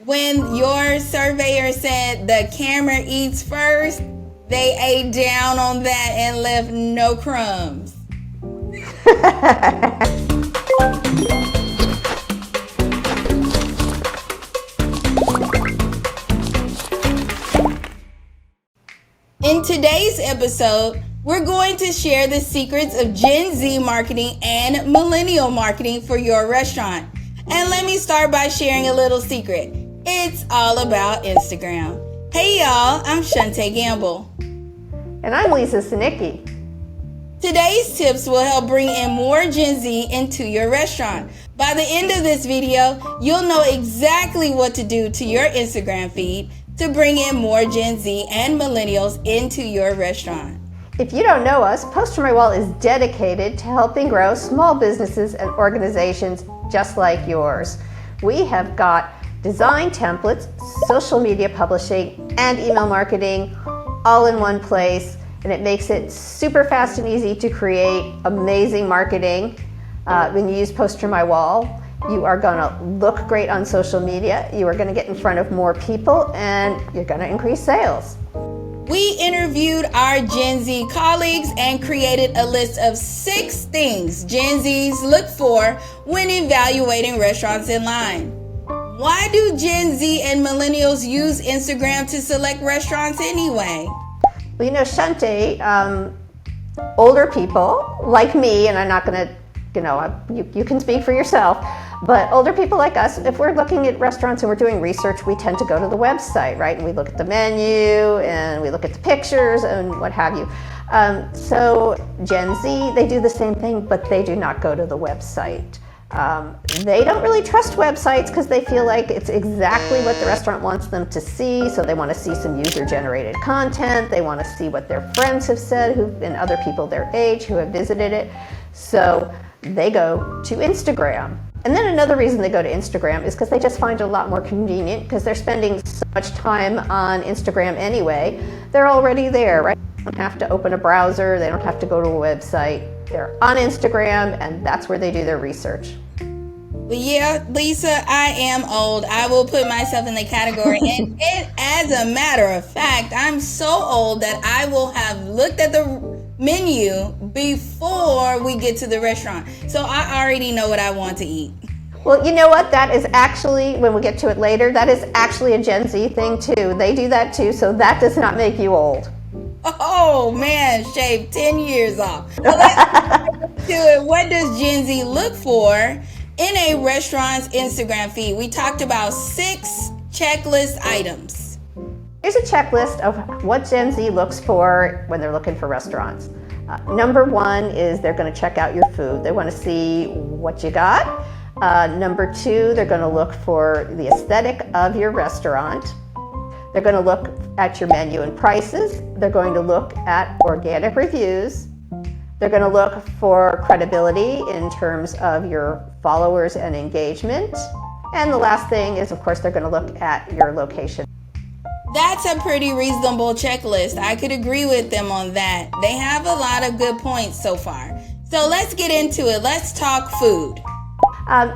When your surveyor said the camera eats first, they ate down on that and left no crumbs. In today's episode, we're going to share the secrets of Gen Z marketing and millennial marketing for your restaurant. And let me start by sharing a little secret. It's all about Instagram. Hey y'all, I'm Shantae Gamble. And I'm Lisa Sinicki. Today's tips will help bring in more Gen Z into your restaurant. By the end of this video, you'll know exactly what to do to your Instagram feed to bring in more Gen Z and millennials into your restaurant. If you don't know us, Poster My Wall is dedicated to helping grow small businesses and organizations just like yours. We have got design templates, social media publishing, and email marketing all in one place, and it makes it super fast and easy to create amazing marketing. When you use Poster My Wall, you are going to look great on social media, you are going to get in front of more people, and you're going to increase sales. We interviewed our Gen Z colleagues and created a list of 6 things Gen Zs look for when evaluating restaurants in line. Why do Gen Z and millennials use Instagram to select restaurants anyway? Well, you know, Shante, older people like me, and I'm not going to, you can speak for yourself, but older people like us, if we're looking at restaurants and we're doing research, we tend to go to the website, right? And we look at the menu and we look at the pictures and what have you. So Gen Z, they do the same thing, but they do not go to the website. They don't really trust websites because they feel like it's exactly what the restaurant wants them to see. So they want to see some user-generated content. They want to see what their friends have said and other people their age who have visited it. So they go to Instagram. And then another reason they go to Instagram is because they just find it a lot more convenient because they're spending so much time on Instagram anyway. They're already there, right? They don't have to open a browser. They don't have to go to a website. They're on Instagram, and that's where they do their research. Well, yeah, Lisa, I am old. I will put myself in the category. And as a matter of fact, I'm so old that I will have looked at the menu before we get to the restaurant. So I already know what I want to eat. Well, you know what? That is actually, when we get to it later, that is actually a Gen Z thing too. They do that too, so that does not make you old. Oh man, shave 10 years off. Well, let's get to it. What does Gen Z look for in a restaurant's Instagram feed? We talked about 6 checklist items. Here's a checklist of what Gen Z looks for when they're looking for restaurants. Number 1 is they're going to check out your food. They want to see what you got. Number 2, they're going to look for the aesthetic of your restaurant. They're going to look at your menu and prices. They're going to look at organic reviews. They're going to look for credibility in terms of your followers and engagement. And the last thing is, of course, they're going to look at your location. That's a pretty reasonable checklist. I could agree with them on that. They have a lot of good points so far. So let's get into it. Let's talk food.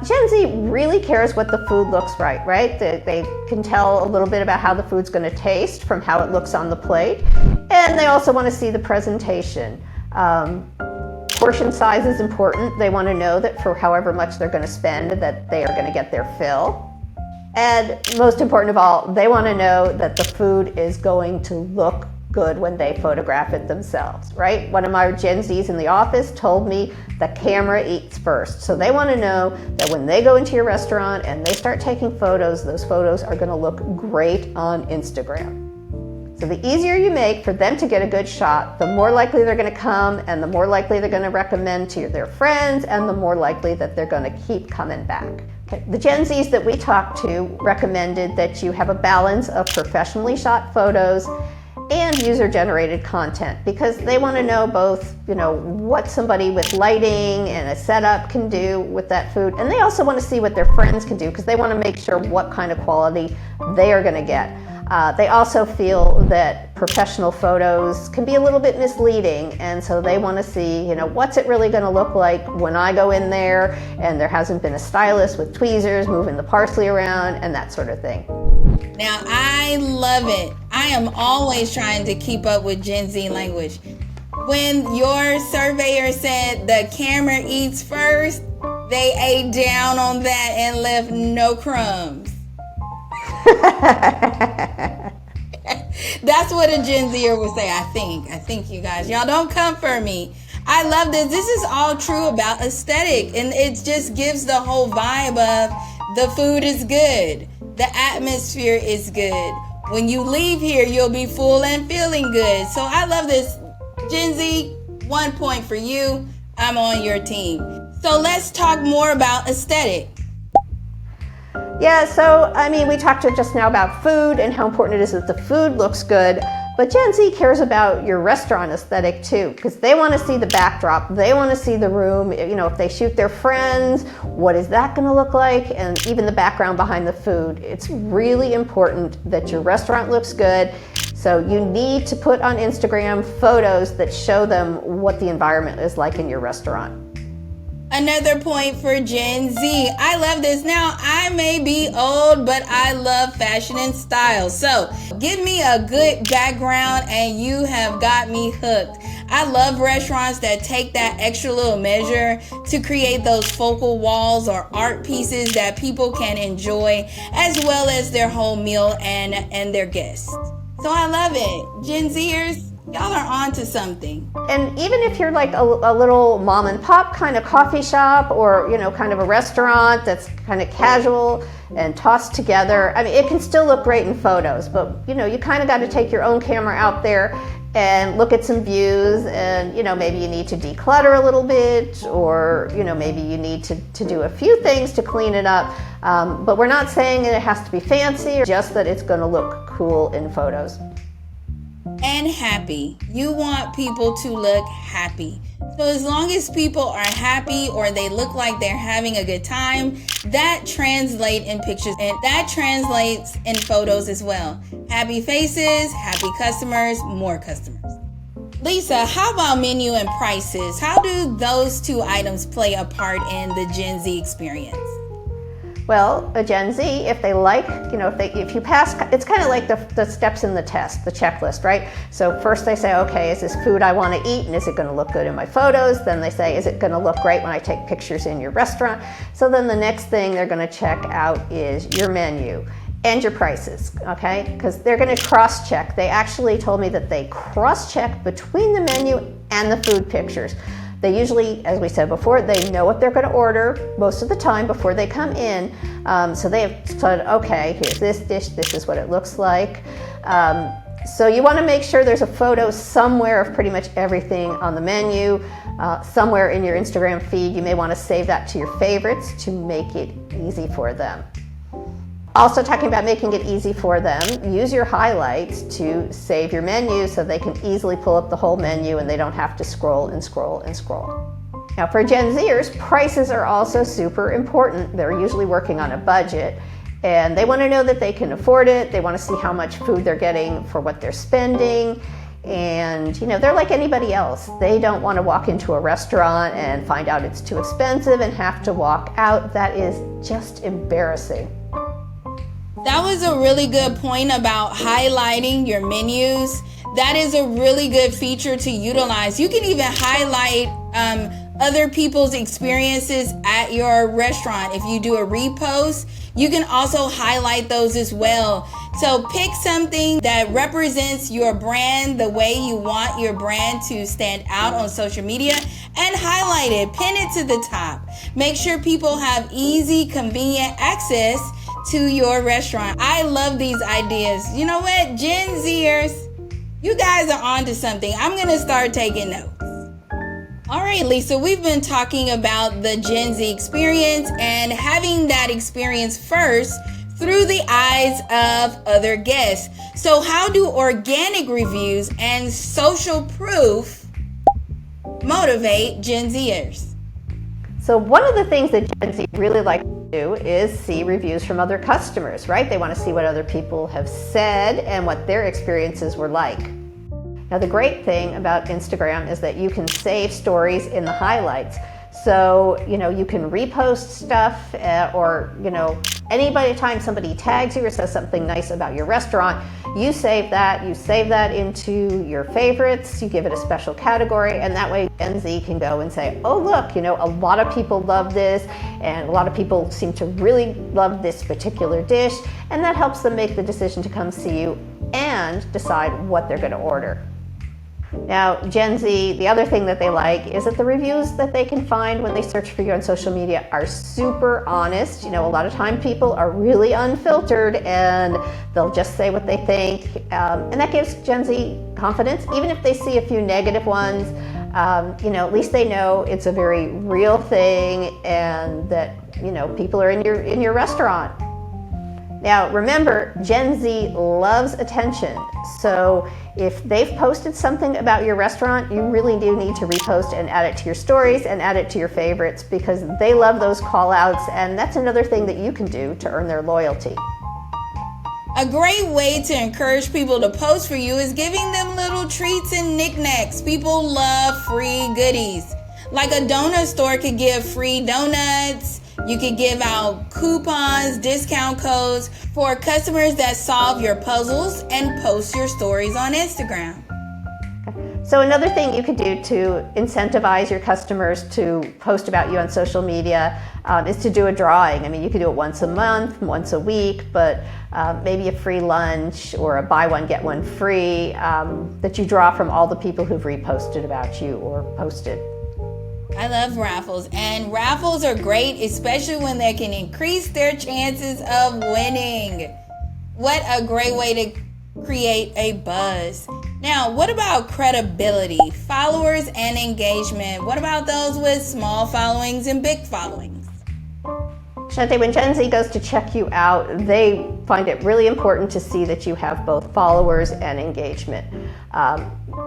Gen Z really cares what the food looks like, right? They can tell a little bit about how the food's going to taste from how it looks on the plate. And they also want to see the presentation. Portion size is important. They want to know that for however much they're going to spend, that they are going to get their fill. And most important of all, they want to know that the food is going to look good when they photograph it themselves, right? One of my Gen Zs in the office told me the camera eats first. So they want to know that when they go into your restaurant and they start taking photos, those photos are going to look great on Instagram. So the easier you make for them to get a good shot, the more likely they're going to come, and the more likely they're going to recommend to their friends, and the more likely that they're going to keep coming back. Okay. The Gen Zs that we talked to recommended that you have a balance of professionally shot photos and user-generated content, because they want to know both, what somebody with lighting and a setup can do with that food, and they also want to see what their friends can do because they want to make sure what kind of quality they are going to get. They also feel that professional photos can be a little bit misleading, and so they want to see, what's it really going to look like when I go in there and there hasn't been a stylist with tweezers moving the parsley around and that sort of thing. Now, I love it. I am always trying to keep up with Gen Z language. When your surveyor said the camera eats first, they ate down on that and left no crumbs. That's what a Gen Zer would say, I think you guys. Y'all don't come for me. I love this. This is all true about aesthetic, and it just gives the whole vibe of the food is good. The atmosphere is good. When you leave here, you'll be full and feeling good. So I love this. Gen Z, 1 point for you. I'm on your team. So let's talk more about aesthetic. Yeah, so we talked just now about food and how important it is that the food looks good, but Gen Z cares about your restaurant aesthetic too, because they want to see the backdrop, they want to see the room, if they shoot their friends, what is that going to look like, and even the background behind the food. It's really important that your restaurant looks good, so you need to put on Instagram photos that show them what the environment is like in your restaurant. Another point for Gen Z. I love this. Now, I may be old, but I love fashion and style. So give me a good background and you have got me hooked. I love restaurants that take that extra little measure to create those focal walls or art pieces that people can enjoy, as well as their whole meal and their guests. So I love it. Gen Zers, y'all are on to something. And even if you're like a little mom and pop kind of coffee shop, or kind of a restaurant that's kind of casual and tossed together, it can still look great in photos, but you kind of got to take your own camera out there and look at some views, and maybe you need to declutter a little bit, or maybe you need to do a few things to clean it up, but we're not saying that it has to be fancy, just that it's going to look cool in photos. And happy. You want people to look happy. So as long as people are happy or they look like they're having a good time, that translates in pictures and that translates in photos as well. Happy faces, happy customers, more customers. Lisa, how about menu and prices? How do those two items play a part in the Gen Z experience? Well, a Gen Z, if they like, if you pass, it's kind of like the steps in the test, the checklist, right? So first they say, okay, is this food I want to eat, and is it going to look good in my photos? Then they say, is it going to look great when I take pictures in your restaurant? So then the next thing they're going to check out is your menu and your prices, okay? Because they're going to cross-check. They actually told me that they cross-check between the menu and the food pictures. They usually, as we said before, they know what they're going to order most of the time before they come in. So they have said, okay, here's this dish, this is what it looks like. So you want to make sure there's a photo somewhere of pretty much everything on the menu, somewhere in your Instagram feed. You may want to save that to your favorites to make it easy for them. Also, talking about making it easy for them, use your highlights to save your menu so they can easily pull up the whole menu and they don't have to scroll and scroll and scroll. Now, for Gen Zers, prices are also super important. They're usually working on a budget, and they want to know that they can afford it. They want to see how much food they're getting for what they're spending. And they're like anybody else. They don't want to walk into a restaurant and find out it's too expensive and have to walk out. That is just embarrassing. That was a really good point about highlighting your menus. That is a really good feature to utilize. You can even highlight other people's experiences at your restaurant. If you do a repost, you can also highlight those as well. So pick something that represents your brand the way you want your brand to stand out on social media and highlight it. Pin it to the top. Make sure people have easy, convenient access to your restaurant. I love these ideas. You know what, Gen Zers, you guys are on to something. I'm gonna start taking notes. All right, Lisa, we've been talking about the Gen Z experience and having that experience first through the eyes of other guests. So how do organic reviews and social proof motivate Gen Zers? So one of the things that Gen Z really like to do is see reviews from other customers, right? They want to see what other people have said and what their experiences were like. Now, the great thing about Instagram is that you can save stories in the highlights. So, you can repost stuff or, anytime somebody tags you or says something nice about your restaurant, you save that into your favorites, you give it a special category, and that way Gen Z can go and say, oh, look, a lot of people love this, and a lot of people seem to really love this particular dish, and that helps them make the decision to come see you and decide what they're going to order. Now, Gen Z, the other thing that they like is that the reviews that they can find when they search for you on social media are super honest. A lot of time people are really unfiltered and they'll just say what they think. And that gives Gen Z confidence. Even if they see a few negative ones, at least they know it's a very real thing and that, people are in your restaurant. Now, remember, Gen Z loves attention. So if they've posted something about your restaurant, you really do need to repost and add it to your stories and add it to your favorites because they love those call outs, and that's another thing that you can do to earn their loyalty. A great way to encourage people to post for you is giving them little treats and knickknacks. People love free goodies. Like a donut store could give free donuts. You could give out coupons, discount codes for customers that solve your puzzles and post your stories on Instagram. So another thing you could do to incentivize your customers to post about you on social media is to do a drawing. You could do it once a month, once a week, but maybe a free lunch or a buy one, get one free that you draw from all the people who've reposted about you or posted. I love raffles, and raffles are great, especially when they can increase their chances of winning. What a great way to create a buzz. Now, what about credibility, followers, and engagement? What about those with small followings and big followings? Shante, when Gen Z goes to check you out, they find it really important to see that you have both followers and engagement.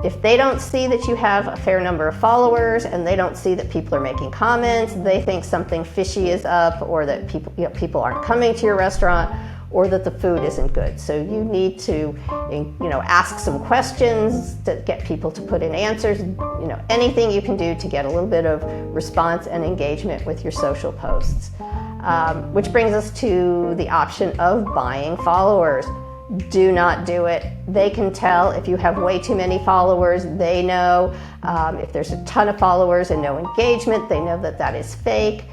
If they don't see that you have a fair number of followers and they don't see that people are making comments, they think something fishy is up, or that people aren't coming to your restaurant, or that the food isn't good. So you need to, ask some questions to get people to put in answers. Anything you can do to get a little bit of response and engagement with your social posts. Which brings us to the option of buying followers. Do not do it. They can tell if you have way too many followers. They know if there's a ton of followers and no engagement, they know that is fake.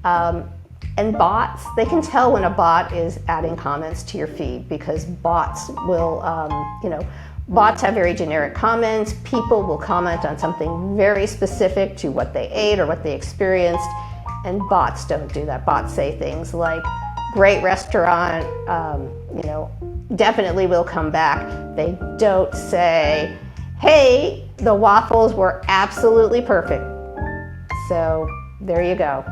And bots, they can tell when a bot is adding comments to your feed because bots will, bots have very generic comments. People will comment on something very specific to what they ate or what they experienced, and bots don't do that. Bots say things like, great restaurant, definitely will come back. They don't say, hey, the waffles were absolutely perfect. So there you go.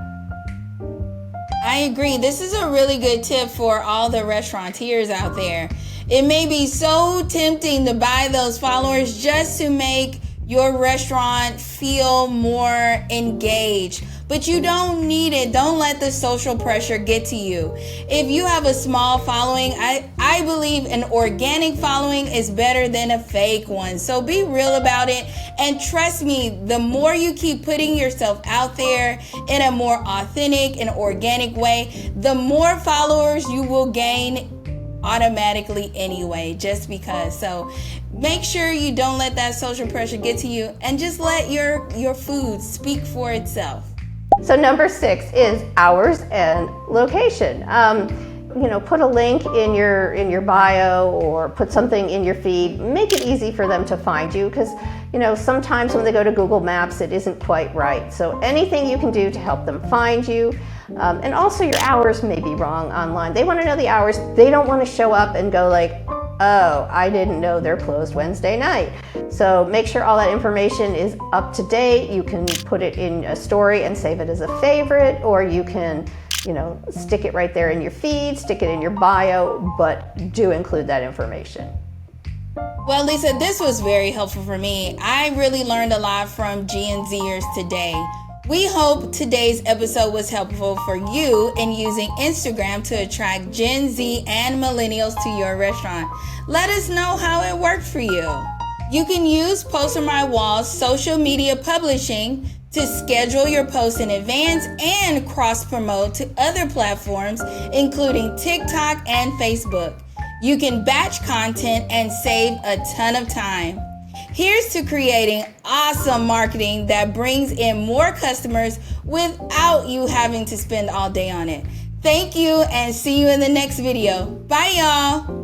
I agree. This is a really good tip for all the restaurateurs out there. It may be so tempting to buy those followers just to make your restaurant feel more engaged, but you don't need it. Don't let the social pressure get to you. If you have a small following, I believe an organic following is better than a fake one. So be real about it. And trust me, the more you keep putting yourself out there in a more authentic and organic way, the more followers you will gain automatically anyway, just because. So make sure you don't let that social pressure get to you, and just let your food speak for itself. So number 6 is hours and location. Put a link in your bio or put something in your feed. Make it easy for them to find you, because sometimes when they go to Google Maps, it isn't quite right. So anything you can do to help them find you. And also your hours may be wrong online. They want to know the hours. They don't want to show up and go like, oh, I didn't know they're closed Wednesday night. So make sure all that information is up to date. You can put it in a story and save it as a favorite, or you can, stick it right there in your feed, stick it in your bio, but do include that information. Well, Lisa, this was very helpful for me. I really learned a lot from Gen Zers today. We hope today's episode was helpful for you in using Instagram to attract Gen Z and millennials to your restaurant. Let us know how it worked for you. You can use Post on My Wall's social media publishing to schedule your posts in advance and cross-promote to other platforms, including TikTok and Facebook. You can batch content and save a ton of time. Here's to creating awesome marketing that brings in more customers without you having to spend all day on it. Thank you and see you in the next video. Bye, y'all.